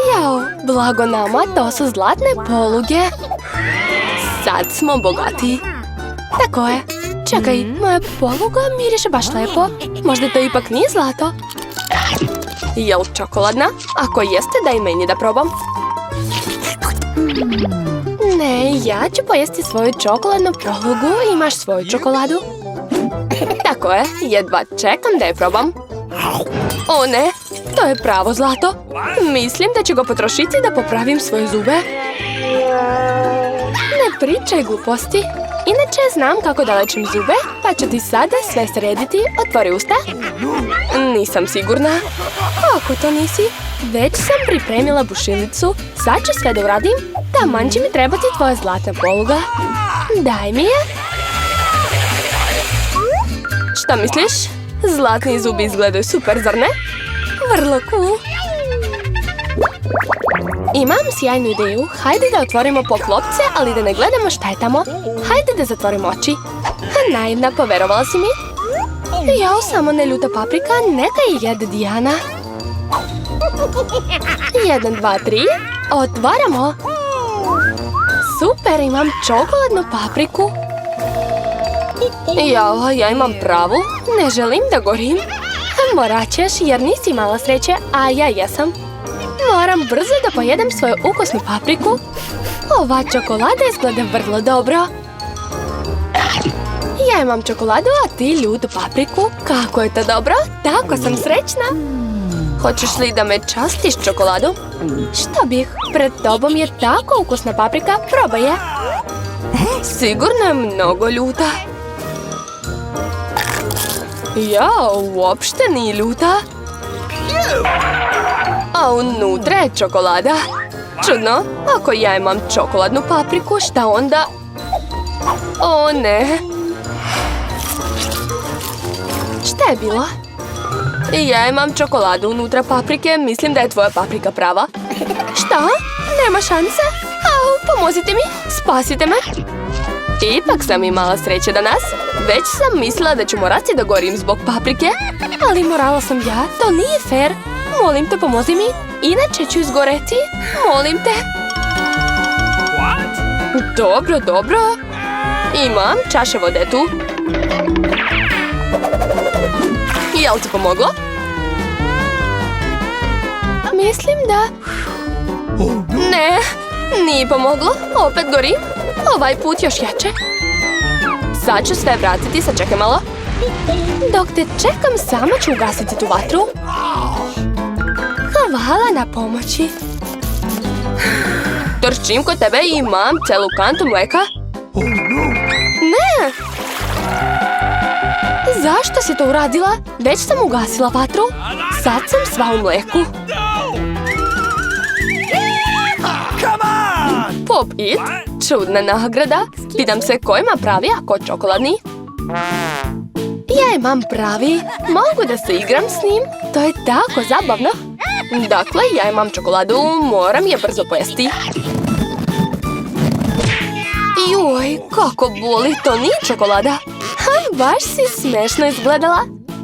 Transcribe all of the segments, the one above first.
Jao, blago nama, to su zlatne poluge. Sad smo bogati. Tako je. Čekaj, moja poluga miriše baš lepo. Možda to ipak nije zlato? Jel čokoladna? Ako jeste, daj meni da probam. Ne, ja ću pojesti svoju čokoladnu polugu. Imaš svoju čokoladu? Tako je, jedva čekam da je probam. O ne, to je pravo zlato. Mislim da ću ga potrošiti da popravim svoje zube. Ne pričaj gluposti. Inače znam kako da lečim zube, pa ću ti sada sve srediti. Otvori usta. Nisam sigurna. Kako to nisi? Već sam pripremila bušilicu. Sad ću sve da uradim. Taman će mi trebati tvoja zlatna poluga. Daj mi je. Šta misliš? Zlatni zubi izgledaju super, zar ne? Vrlo cool. Imam sjajnu ideju. Hajde da otvorimo poklopce, ali da ne gledamo šta je tamo. Hajde da zatvorimo oči. Naivna, poverovala si mi? Jao, samo ne ljuta paprika, neka je jede Dijana. 1, 2, 3. Otvaramo. Super, imam čokoladnu papriku. Jao, ja imam pravu. Ne želim da gorim. Morat ćeš jer nisi imala sreće, a ja jesam. Moram brzo da pojedem svoju ukusnu papriku. Ova čokolada izgleda vrlo dobro. Ja imam čokoladu, a ti ljutu papriku. Kako je to dobro? Tako sam srećna. Hoćeš li da me častiš čokoladom? Što bih? Pred tobom je tako ukusna paprika. Probaj je. Sigurno je mnogo ljuta. Ja, uopšte nije ljuta. A unutra je čokolada. Čudno, ako ja imam čokoladnu papriku, šta onda? O ne. Šta je bilo? Ja imam čokoladu unutra paprike, mislim da je tvoja paprika prava. Šta? Nema šanse? Au, pomozite mi, spasite me. Ipak sam imala sreće danas. Već sam mislila da ću morati da gorim zbog paprike, ali morala sam ja, to nije fair. Molim te, pomozi mi, inače ću izgoreti. Molim te. Dobro, dobro. Imam čaše vode tu. Jel ti pomoglo? Mislim da... Ne, nije pomoglo. Opet gorim. Ovaj put još jače. Sad ću sve vratiti, sačekaj malo. Dok te čekam, sama ću ugasiti tu vatru. Hvala na pomoći. Trčim kod tebe i imam celu kantu mleka. Ne! Zašto si to uradila? Već sam ugasila vatru. Sad sam sva u mleku. Pop-it, čudna nagrada. Pitam se ko ima pravi, a ko čokoladni. Ja imam pravi. Mogu da se igram s njim. To je tako zabavno. Dakle, ja imam čokoladu. Moram je brzo pojesti. Joj, kako boli. To nije čokolada. Baš si smešno izgledala.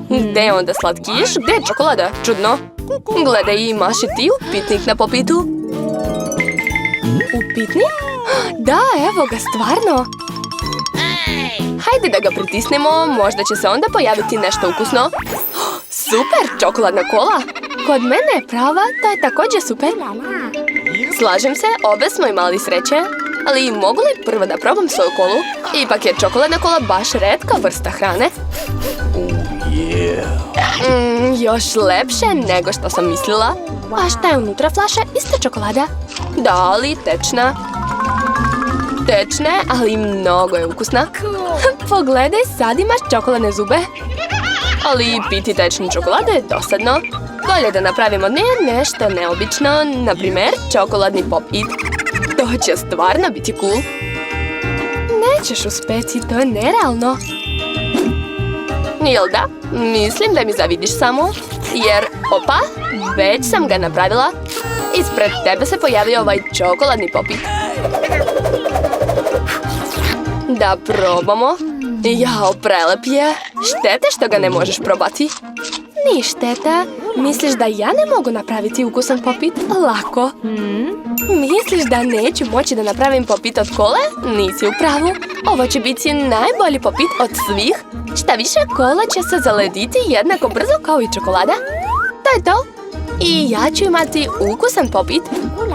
Gde je onda slatkiš? Gde je čokolada? Čudno. Gledaj, imaš i ti upitnik na popitu. Upitnik? Da, evo ga, stvarno. Hajde da ga pritisnemo, možda će se onda pojaviti nešto ukusno. Super, čokoladna kola. Kod mene je prava, to je također super. Slažem se, obe smo imali sreće. Ali mogu li prvo da probam svoju kolu? Ipak je čokoladna kola baš retka vrsta hrane. Još lepše nego što sam mislila. A šta je unutra flaše? Isto čokolada. Da, ali tečna. Tečna je, ali mnogo je ukusna. Pogledaj, sad imaš čokoladne zube. Ali piti tečnu čokoladu je dosadno. Bolje da napravimo nešto neobično, na primjer čokoladni pop-it. To će stvarno biti cool. Nećeš uspeti, to je nerealno. Jel da? Mislim da mi zavidiš samo. Jer, opa, već sam ga napravila. Ispred tebe se pojavio ovaj čokoladni pop-it. Da probamo. Jao, prelep je. Šteta što ga ne možeš probati. Ni šteta. Misliš da ja ne mogu napraviti ukusan popit? Lako. Misliš da neću moći da napravim popit od kole? Nisi u pravu. Ovo će biti najbolji popit od svih. Šta više, kola će se zalediti jednako brzo kao i čokolada. To je to. I ja ću imati ukusan popit.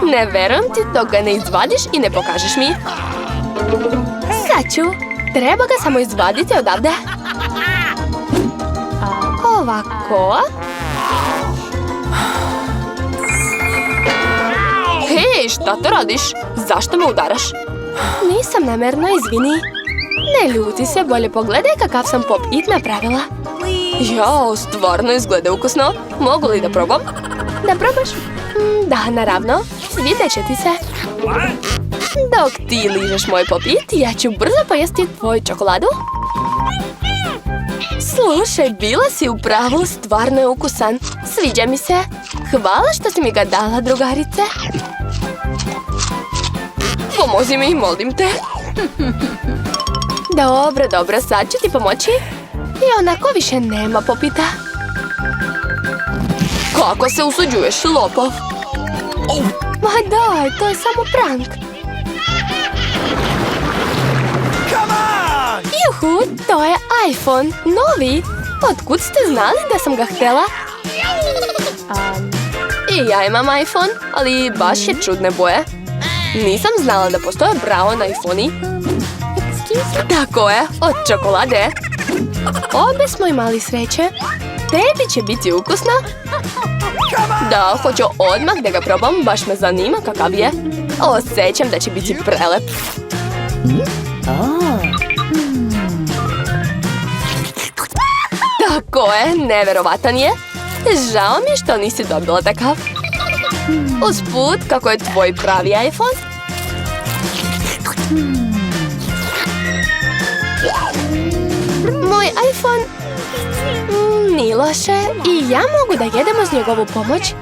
Ne verujem ti dok ga ne izvadiš i ne pokažeš mi. Sad ću. Treba ga samo izvaditi odavde. Ovako. Hej, šta to radiš? Zašto me udaraš? Nisam namjerno, izvini. Ne ljuti se, bolje pogledaj kakav sam popit napravila. Jao, stvarno izgleda ukusno. Mogu li da probam? Da probaš? Da, naravno. Svijet će ti se. Dok ti ližeš moj popit, ja ću brzo pojesti tvoju čokoladu. Slušaj, bila si u pravu, stvarno je ukusan. Sviđa mi se. Hvala što si mi ga dala, drugarice. Pomozi mi, molim te. Dobro, sad ću ti pomoći. I onako više nema popita. Kako se usuđuješ, lopov? Ma daj, to je samo prank. Juhu, to je iPhone, novi. Otkud ste znali da sam ga htjela? I ja imam iPhone, ali baš je čudne boje. Nisam znala da postoje bravo na iPhone-i. Tako je, od čokolade. Obe smo imali sreće. Tebi će biti ukusno. Da, hoću odmah da ga probam, baš me zanima kakav je. Osjećam da će biti prelep. Tako je, neverovatan je. Žao mi je što nisi dobila takav. Usput, kako je tvoj pravi iPhone? Moj iPhone nije loše i ja mogu da jedem uz njegovu pomoć.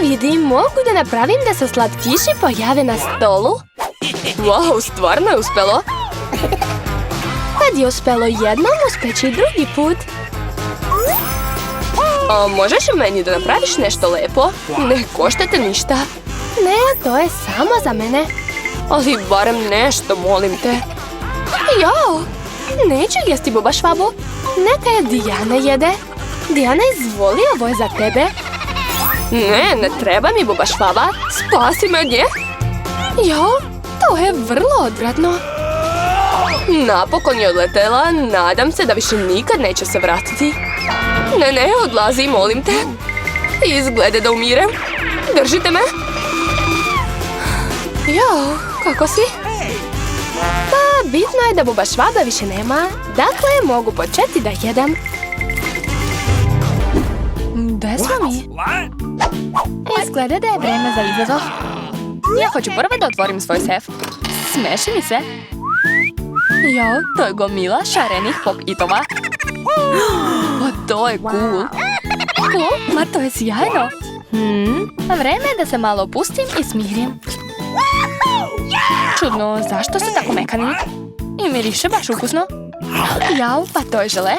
Vidi, mogu da napravim da se slatkiši pojave na stolu. Wow, stvarno je uspelo. Kad je uspelo jednom, uspeći drugi put. A možeš meni da napraviš nešto lepo? Ne košta te ništa. Ne, to je samo za mene. Ali barem nešto, molim te. Jao, neću jesti buba švabu. Neka je Dijana jede. Dijana, izvoli, ovo je za tebe. Ne treba mi buba švaba. Spasi me od nje. Jao, to je vrlo odvratno. Napokon je odletela. Nadam se da više nikad neće se vratiti. Ne, odlazi, molim te. Izgleda da umirem. Držite me. Jao, kako si? Pa, bitno je da buba švaba više nema. Dakle, mogu početi da jedem. Gde smo mi? Izgleda da je vreme za izazov. Ja hoću prvo da otvorim svoj sef. Smeši mi se. Jao, to je gomila šarenih pop-itova. O, to je cool. Cool? Ma to je sjajno. Vreme je da se malo opustim i smirim. Čudno, zašto su tako mekani? I miriše baš ukusno. Jao, pa to je žele.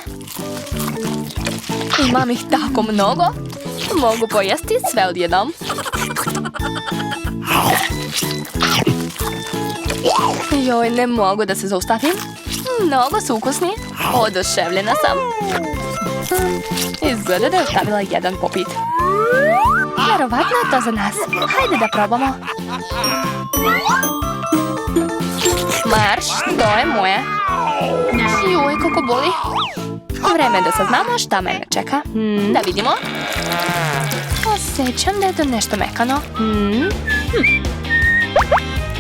Imam ih tako mnogo. Mogu pojesti sve odjednom. Joj, ne mogu da se zaustavim. Mnogo su ukusni. Oduševljena sam. Izgleda da je ostavila jedan popit. Vjerovatno je to za nas. Hajde da probamo. Marš, to je moje. Joj, kako boli. Vreme je da saznamo šta mene čeka. Da vidimo. Osjećam da je to nešto mekano.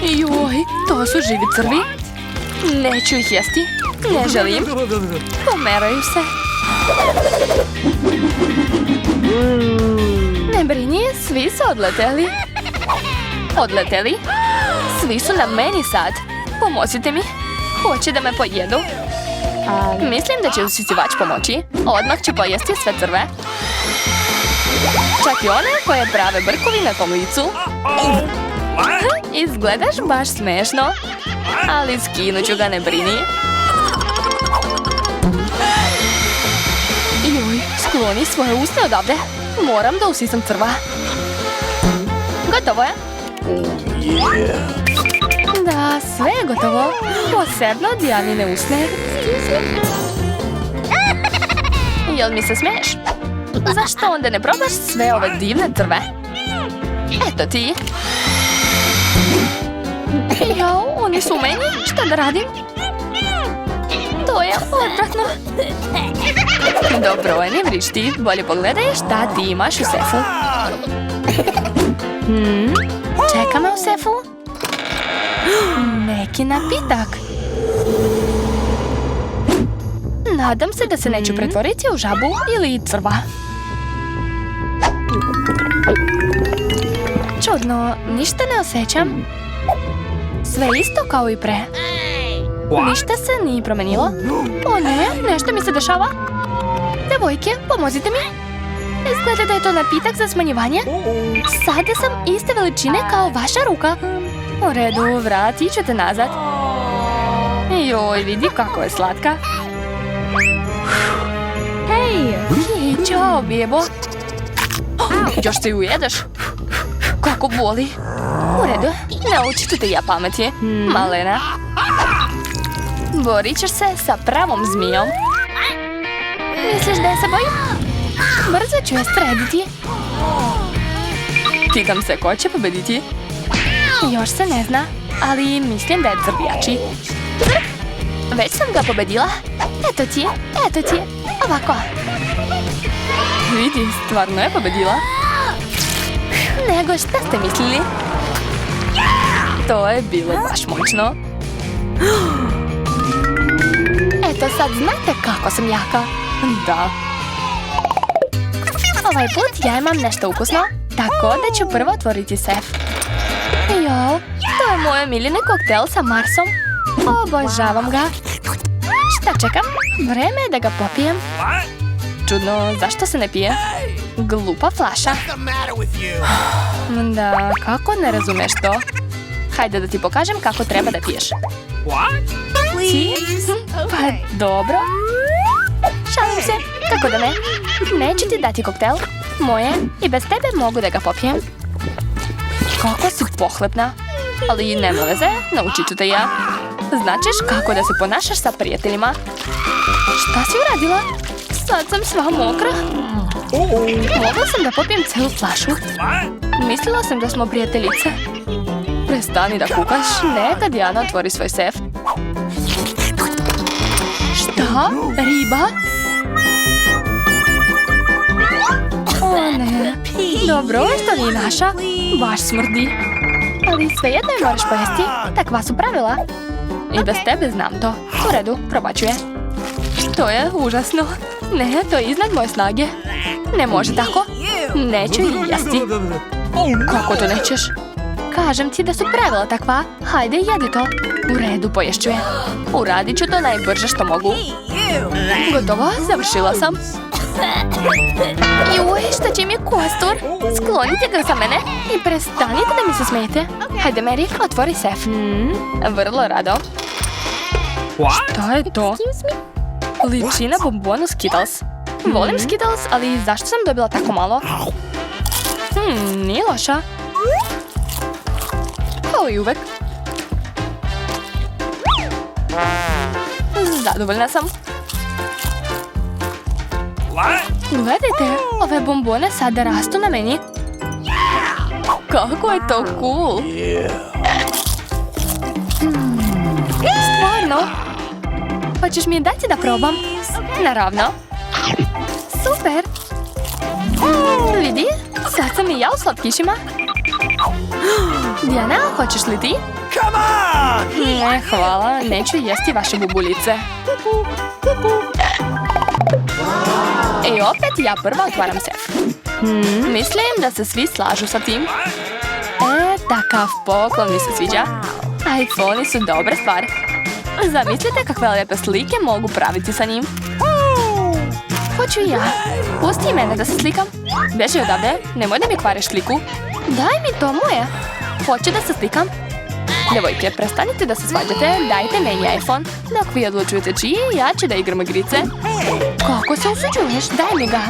Joj, to su živi crvi. Neću ih jesti. Ne želim. Pomeraju se. Ne brini, svi su odleteli. Odleteli? Svi su na meni sad. Pomozite mi. Hoće da me pojedu. Mislim da će usisivač pomoći. Odmah ću pojesti sve crve. Čak i one koje prave brkovi na tom licu. Izgledaš baš smešno. Ali skinut ću ga, ne brini. Joj, skloni svoje usne odavde. Moram da usisam crva. Gotovo je. Da, sve je gotovo. Posebno Dijanine usne. Jel mi se smiješ? Zašto onda ne probaš sve ove divne crve? Eto ti. Jao, oni su u meni. Šta da radim? To je odvratno. Dobro, ne vrišti. Bolje pogledaj šta ti imaš u sefu. Čeka me u sefu. Neki napitak. Nadam se da se neću pretvoriti u žabu ili crva. Čudno, ništa ne osjećam. Sve isto kao i pre. Ništa se nije promenilo. O ne, nešto mi se dešava. Devojke, pomozite mi. Izgleda da je to napitak za smanjivanje. Sada sam iste veličine kao vaša ruka. U redu, vratit ću te nazad. Joj, vidi kako je slatka. Hej, čao, bjebo. Još se ujedeš? Kako boli. U redu, naučit ću te ja pameti, malena. Borit ćeš se sa pravom zmijom. Misliš da je se bojim? Brzo ću je srediti. Pitam se ko će pobediti. Još se ne zna, ali mislim da je crvjači. Već sam ga pobedila. Eto ti, ovako. Vidi, stvarno je pobedila. Nego šta ste mislili? To je bilo baš moćno. Eto sad znate kako sam jaka. Da. Ovaj put ja imam nešto ukusno, tako da ću prvo otvoriti sef. Jo, to je moj omiljeni koktel sa Marsom. Obožavam ga. Šta čekam? Vreme je da ga popijem. Čudno, zašto se ne pije? Glupa flaša. Da, kako ne razumeš to? Hajde da ti pokažem kako treba da piješ. Ti? Pa dobro. Šalim se, kako da ne? Neću ti dati koktel. Moje i bez tebe mogu da ga popijem. Kako si pohlepna. Ali nema veze, naučit ću te ja. Značiš kako da se ponašaš sa prijateljima. Šta si uradila? Sad sam sva mokra. Mogla sam da popijem celu flašu. Mislila sam da smo prijateljice. Prestani da kukaš. Neka Dijana otvori svoj sef. Šta? Riba? O ne. Dobro, što nije naša. Baš smrdi. Ali svejedno je moraš pojesti. Takva su pravila. I bez tebe znam to. U redu, probat ću je. To je užasno. Ne, to je iznad moje snage. Ne može tako. Neću i jesti. Kako to nećeš? Kažem ti da su pravila takva. Hajde, jedi to. U redu, poješću je. Uradit ću to najbrže što mogu. Gotovo, završila sam. Juj, šta će mi kostur? Sklonite ga za mene i prestanite da mi se smijete. Hajde, Mary, otvori sef. Vrlo rado. Šta je to? Liči na bombonu Skittles. Volim Skittles, ali zašto sam dobila tako malo? Nije loša. Kao i uvek. Zadovoljna sam. Gledajte, ove bombone sada rastu na meni. Kako je to cool. Stvarno? Hoćeš mi je dati da probam? Naravno. Super. Vidi, sad sam i ja u slatkišima. Dijana, hoćeš li ti? Ne, hvala, neću jesti vaše bubuljice. I opet ja prva otvaram sef. Mislim da se svi slažu sa tim. Takav poklon mi se sviđa. iPhone-i su dobra stvar. Zamislite kakve lijepe slike mogu praviti sa njim. Hoću i ja. Pusti mene da se slikam. Beži odavde, nemoj da mi kvariš sliku. Daj mi to moje. Hoću da se slikam. Devojke, prestanite da se svađate, dajte meni iPhone. Dok vi odlučujete čiji, ja ću da igram igrice. Kako se usuđuješ? Daj mi ga.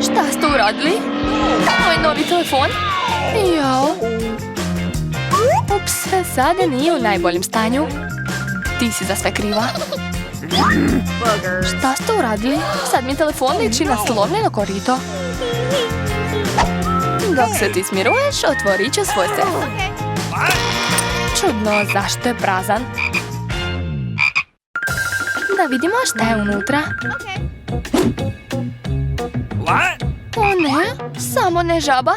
Šta ste uradili? Moj novi telefon? Jao. Ups, sada nije u najboljem stanju. Ti si za sve kriva. Šta ste uradili? Sad mi telefon liči na slomljeno korito. Dok se ti smiruješ, otvorit ću svoj sef. Čudno, zašto je prazan? Da vidimo šta je unutra. O ne, samo ne žaba.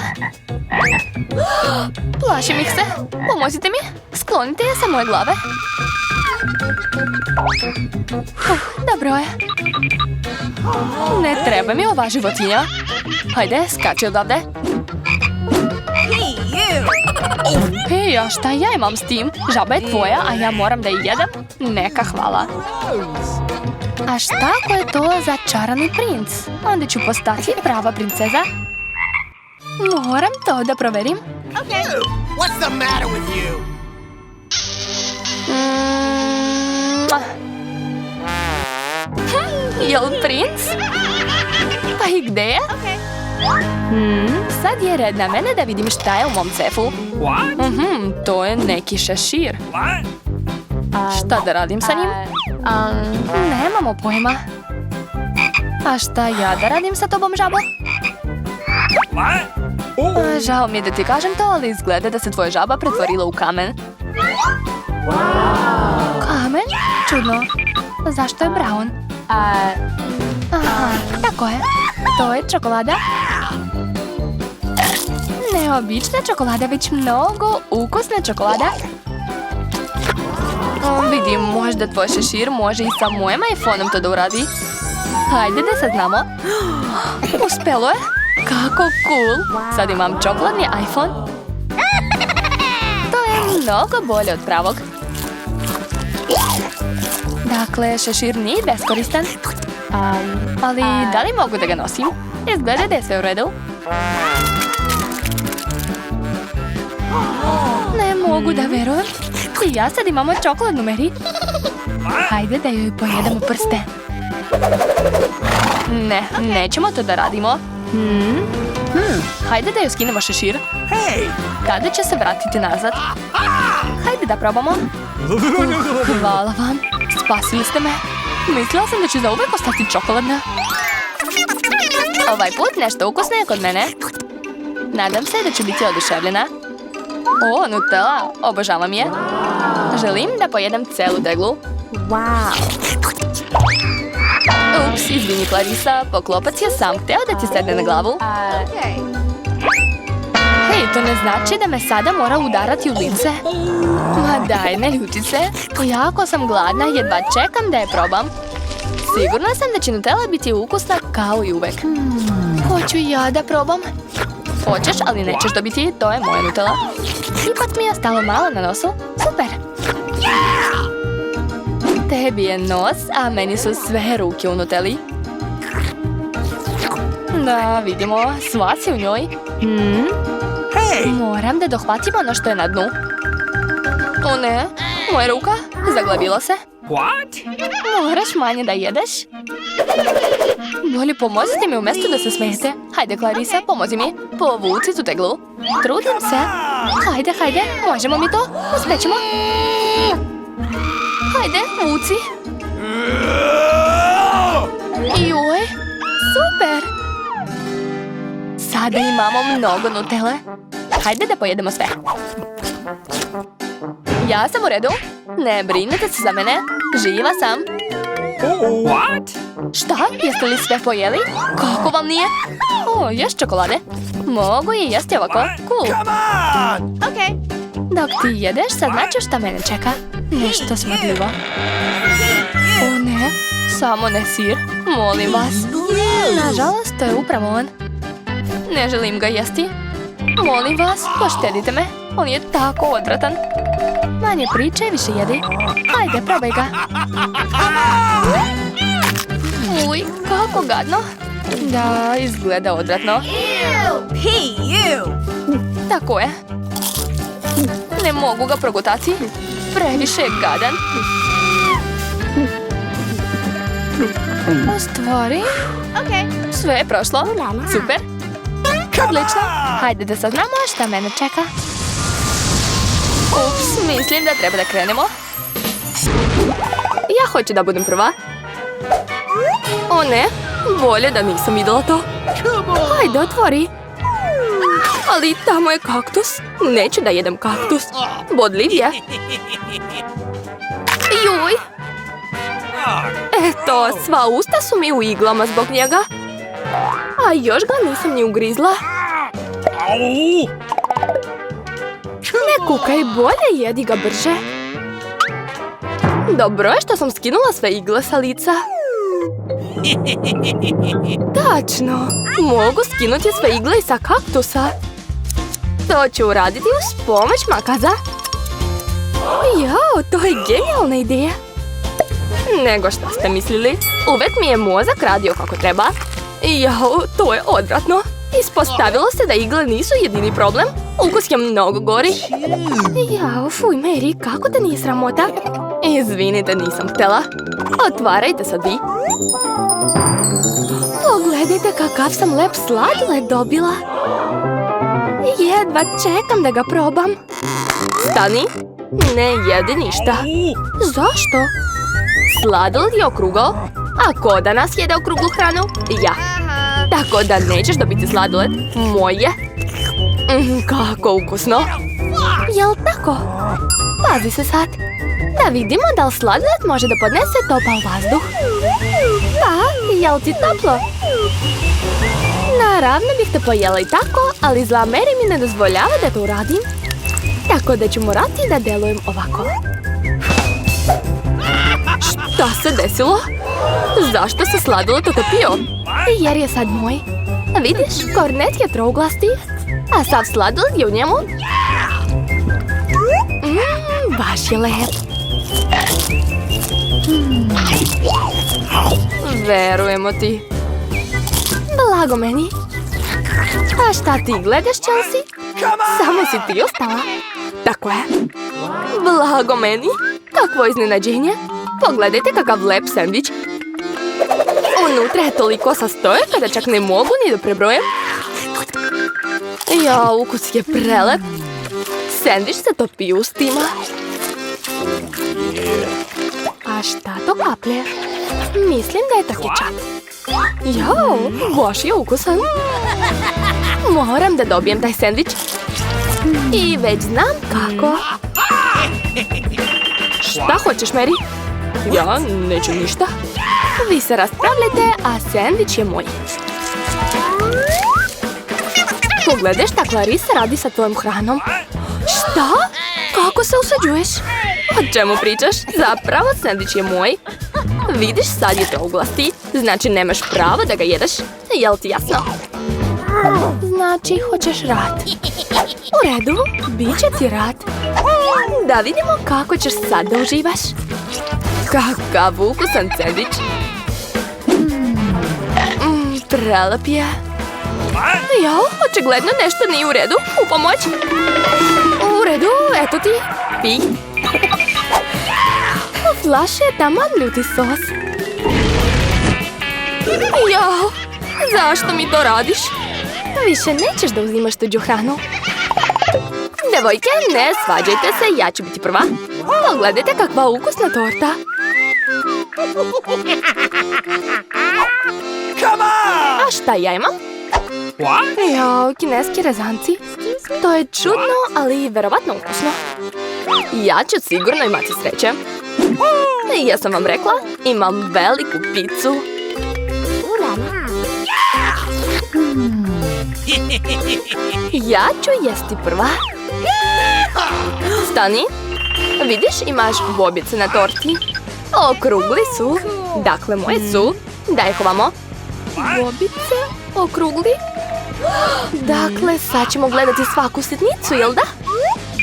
Plašim ih se. Pomozite mi. Sklonite je sa moje glave. Dobro je. Ne treba mi ova životinja. Hajde, skači odavde. Hej, a šta ja imam s tim? Žaba je tvoja, a ja moram da je jedem? Neka hvala. A šta ako je to začarani princ? Onda ću postati prava princeza. Moram to da proverim. What's the matter with you? Jel princ? Pa i gde je? Sad je red na mene da vidim šta je u mom cefu. To je neki šešir. Šta da radim sa njim? Nemamo pojma. A šta ja da radim sa tobom, žabo? Žao mi je da ti kažem to, ali izgleda da se tvoja žaba pretvorila u kamen. Kamen? Čudno. Zašto je brown? Aha, tako je. To je čokolada. Neobična čokolada, već mnogo ukusna čokolada. Vidim, možda tvoj šešir može i sa mojim iPhone-om to da uradi. Hajde da saznamo. Uspelo je. Kako cool. Sad imam čokoladni iPhone. To je mnogo bolje od pravog. Dakle, šešir nije beskoristan. Ali da li mogu da ga nosim? Izgleda da je sve u redu. Ne mogu da verujem. I ja sad imamo čokoladnu Mary. Hajde da joj pojedemo prste. Ne, nećemo to da radimo. Hajde da joj skinemo šešir. Tada će se vratiti nazad. Hajde da probamo. Hvala vam. Spasili ste me. Mislila sam da ću zauvek ostati čokoladna. Ovaj put nešto ukusno je kod mene. Nadam se da ću biti oduševljena. O, Nutella, obožavam je. Želim da pojedem celu teglu. Ups, izvini Clarissa, poklopac je sam hteo da ti sedne na glavu. Hej, to ne znači da me sada mora udarati u lice. Ma daj, ne ljuti se. Jako sam gladna, jedva čekam da je probam. Sigurna sam da će Nutella biti ukusna kao i uvek. Hoću ja da probam. Hoćeš, ali nećeš dobiti, to je moja Nutella. Ipak mi je ostalo malo na nosu. Super! Tebi je nos, a meni su sve ruke u Nutelli. Da, vidimo, sva si u njoj. Moram da dohvatim ono što je na dnu. O ne, moja ruka zaglavila se. Moraš manje da jedeš. Bolje pomozite mi umjesto da se smijete. Hajde, Clarissa, pomozi mi. Povuci tu teglu. Trudim se. Hajde, hajde, možemo mi to? Uspećemo. Hajde, vuci. Joj, super. Sada imamo mnogo Nutelle. Hajde da pojedemo sve. Ja sam u redu. Ne brinite se za mene. Živa sam. Šta? Jeste li sve pojeli? Kako vam nije? O, još čokolade. Mogu je jesti ovako. Cool. Dok ti jedeš, sad značeš šta mene čeka. Nešto smrdljivo. O ne, samo ne sir. Molim vas. Nažalost, to je upravo on. Ne želim ga jesti. Molim vas, poštedite me. On je tako odvratan. Manje priče, više jedi. Hajde, probaj ga. Uj, kako gadno. Da, izgleda odvratno. Tako je. Ne mogu ga progutati. Previše je gadan. U stvari, sve je prošlo. Super. Odlično. Hajde da saznamo šta mene čeka. Ups, mislim da treba da krenemo. Ja hoću da budem prva. O ne, bolje da nisam videla to. Hajde, otvori. Ali tamo je kaktus. Neću da jedem kaktus. Bodljiv je. Juj. Eto, sva usta su mi u iglama zbog njega. A još ga nisam ni ugrizla. Ne kukaj, bolje jedi ga brže. Dobro je što sam skinula sve igle sa lica. Tačno, mogu skinuti sve igle sa kaktusa. To ću uraditi uz pomoć makaza. Jao, to je genijalna ideja. Nego šta ste mislili? Uvek mi je mozak radio kako treba. Jao, to je odvratno. Ispostavilo se da igle nisu jedini problem. Ukus je mnogo gori. Jao, fuj, Mary, kako te nije sramota? Izvinite, nisam htjela. Otvarajte sad vi. Pogledajte kakav sam lep sladoled dobila. Jedva čekam da ga probam. Stani, ne jedi ništa. Zašto? Sladoled je okrugao, a ko danas jede okruglu hranu? Ja. Tako da nećeš dobiti sladoled. Moje. Kako ukusno. Jel tako? Pazi se sad. Da vidimo da li sladoled može da podnese topal vazduh. Pa, jel ti toplo? Naravno bih te pojela i tako, ali zla Mary mi ne dozvoljava da to uradim. Tako da ću morati da delujem ovako. Šta se desilo? Zašto se sladoled otopio? Jer je sad moj. Vidiš, kornet je trouglasti, a sav sladoled je u njemu. Baš je lep. Verujemo ti. Blago meni. A šta ti gledaš, Chelsea? Samo si ti ostala. Tako je. Blago meni. Kakvo iznenađenje. Pogledajte kakav lep sendvič. Unutra je toliko sastojaka da čak ne mogu ni da prebrojem. Ja, ukus je prelep. Sendvič se topi ustima. A šta to kaplje? Mislim da je to kečap. Jao, baš je ukusan. Moram da dobijem taj sendvič. I već znam kako. Šta hoćeš, Mary? Ja neću ništa. Vi se raspravljate, a sendvič je moj. Pogledaj šta Clarissa radi sa tvojom hranom. Šta? Kako se usađuješ? O čemu pričaš? Zapravo sendvič je moj. Vidiš, sad je trouglasti. Znači nemaš pravo da ga jedeš. Jel ti jasno? Znači hoćeš rad. U redu, bit će ti rad. Da vidimo kako ćeš sad da uživaš. Kakav ukusan sendvič. Prelep je. Jao, očigledno nešto nije u redu. U pomoć. U redu, eto ti. Pi. U flaši je taman ljuti sos. Jao, zašto mi to radiš? Više nećeš da uzimaš tuđu hranu. Devojke, ne svađajte se, ja ću biti prva. Pogledajte kakva ukusna torta. A šta ja imam? Jao, kineski rezanci. To je čudno, ali verovatno ukusno. Ja ću sigurno imati sreće. Ja sam vam rekla, imam veliku picu. Ja ću jesti prva. Stani. Vidiš, imaš bobice na torti. Okrugli su. Dakle, moje su. Daj ih ovamo. Bobice? Okrugli? Dakle, sad ćemo gledati svaku sitnicu, jel da?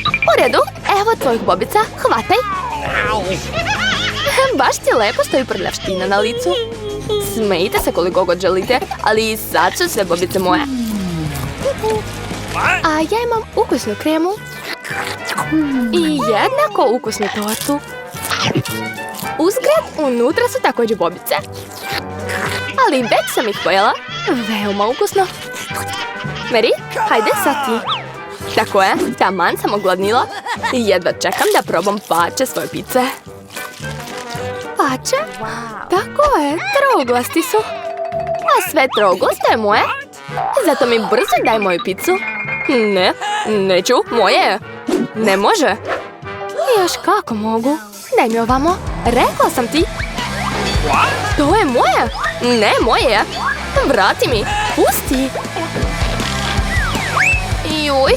U redu, evo tvojih bobica, hvataj. Baš ti lepo stoji prljavština na licu. Smejte se koliko god želite, ali sad su sve bobice moje. A ja imam ukusnu kremu. I jednako ukusnu tortu. Uzgred, unutra su također bobice. Ali već sam ih pojela. Veoma ukusno. Mary, hajde sad ti. Tako je, taman sam ogladnila. Jedva čekam da probam pače svoje pice. Pače? Tako je, trouglasti su. A sve trouglasto je moje. Zato mi brzo daj moju picu. Ne, neću, moje je. Ne može. Još kako mogu. Daj mi ovamo. Rekla sam ti. To je moje. Ne, moje je. Vrati mi. Pusti. Juj.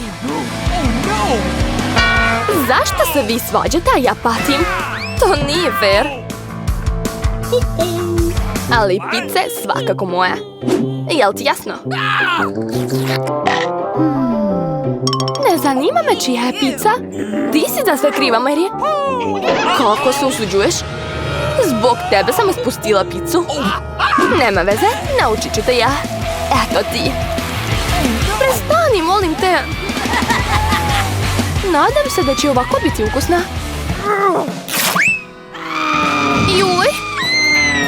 Zašto se vi svađate, a ja patim? To nije fair. Ali pice svakako moja. Jel ti jasno? Ne zanima me čija je pica. Ti si za sve kriva, Mary. Kako se usuđuješ? Zbog tebe sam ispustila picu. Nema veze, naučit ću te ja. Eto ti. Prestani, molim te. Nadam se da će ovako biti ukusna. Juj.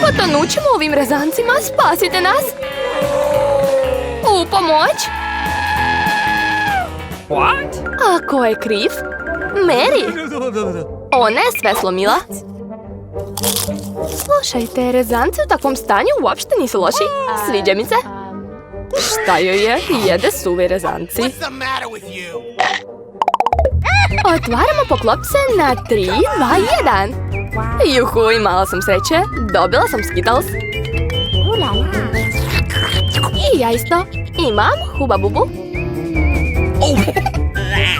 Potonućemo ovim rezancima, spasite nas. U pomoć. A ko je kriv? Mary. Ona je sve slomila. Slušajte, rezanci u takvom stanju uopšte nisu loši. Sviđa mi se. Šta joj je? Jede suvi rezanci. What's the matter with you? Otvaramo poklopce na 3, 2, 1. Juhu, imala sam sreće. Dobila sam Skittles. I ja isto. Imam Huba Bubu.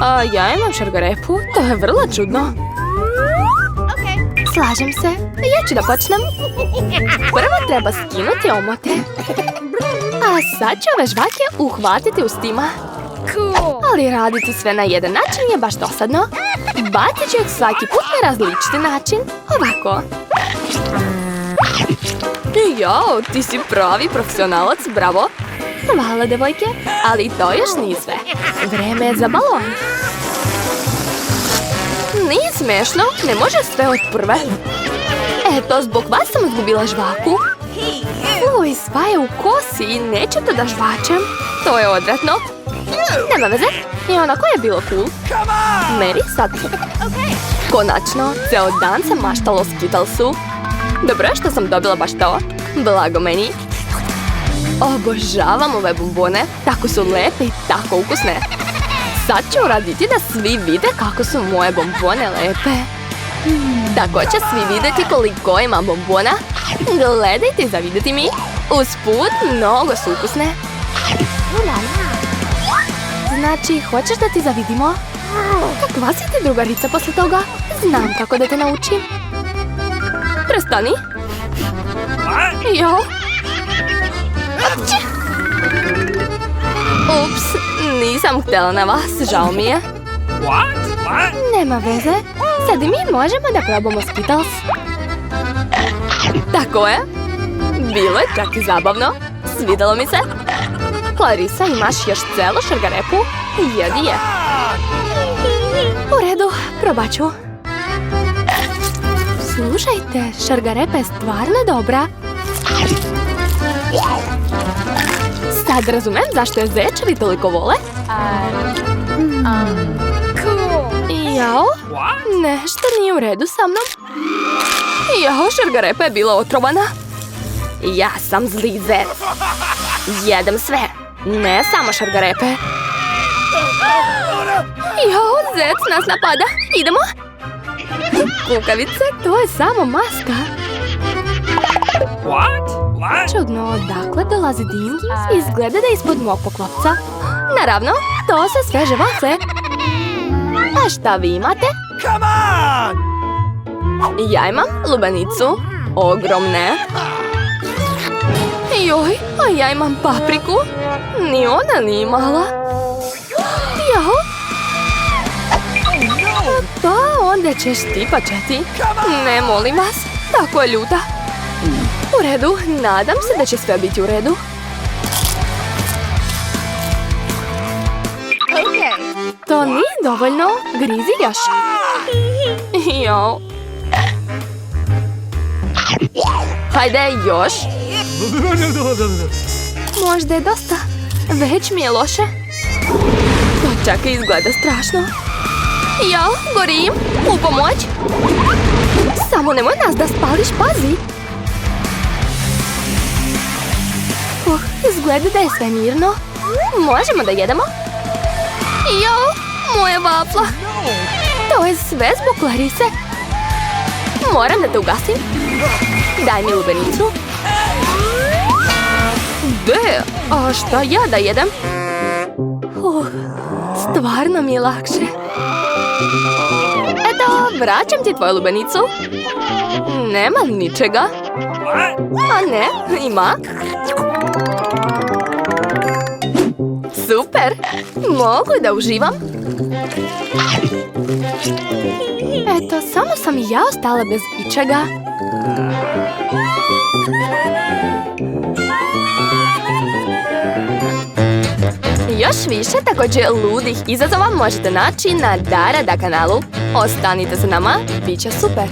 A ja imam šargarepu. To je vrlo čudno. Slažem se. Ja ću da počnem. Prvo treba skinuti omote. A sad ću ove žvake uhvatiti ustima. Ali raditi sve na jedan način je baš dosadno. Bacit ću ih svaki put na različiti način. Ovako. Jao, ti si pravi profesionalac, bravo. Hvala, devojke. Ali to još nije sve. Vreme je za balon. Nije smešno, ne može sve od prve. Eto, zbog vas sam izgubila žvaku. Uj, sva je u kosi i neću to da žvačem. To je odvratno. Nema veze, i onako je bilo cool. Mary, sad. Konačno, ceo dan sam maštala o Skittlesu. Dobro je što sam dobila baš to. Blago meni. Obožavam ove bombone. Tako su lepe i tako ukusne. Sad ću uraditi da svi vide kako su moje bombone lepe. Tako će svi vidjeti koliko ima bombona. Gledajte i zavidjeti mi. Usput, mnogo su ukusne. Znači, hoćeš da ti zavidimo? Kakva si ti drugarica posle toga? Znam kako da te naučim. Prestani. Jo. Ups, nisam htjela na vas, žao mi je. Nema veze, sad i mi možemo da probamo Skittles. Tako je. Bilo je čak i zabavno. Svidelo mi se. Clarissa, imaš još celu šargarepu? Jedi je. U redu, probat ću. Slušajte, šargarepa je stvarno dobra. Sad razumem zašto je zečevi toliko vole. Jao, nešto nije u redu sa mnom. Jao, šargarepa je bila otrovana. Ja sam zli zec. Jedem sve, ne samo šargarepe. Jao, zec nas napada. Idemo. Kukavice, to je samo maska. Čudno, odakle dolazi dim? Izgleda da je ispod mog poklopca. Naravno, to su sveže vafle. A šta vi imate? Ja imam lubenicu. Ogromne. Joj, a ja imam papriku. Ni ona nije mala. Jao. Pa onda ćeš ti pačeti. Ne, molim vas. Tako je ljuta. U redu, nadam se da će sve biti u redu. To nije dovoljno. Grizi još. Jao. Hajde, još. Možda je dosta. Već mi je loše. To čak i izgleda strašno. Ja, gorim. U pomoć. Samo nemoj nas da spališ, pazi. Izgleda da je sve mirno. Možemo da jedemo? Jo, moja vafla. To je sve zbog Clarise. Moram da te ugasim. Daj mi lubenicu. De, a šta ja da jedem? Stvarno mi je lakše. Eto, vraćam ti tvoju lubenicu. Nema ničega. A ne, ima. Super! Mogu da uživam? Eto, samo sam ja ostala bez ičega. Još više također ludih izazova možete naći na Darada kanalu. Ostanite sa nama, bit će super!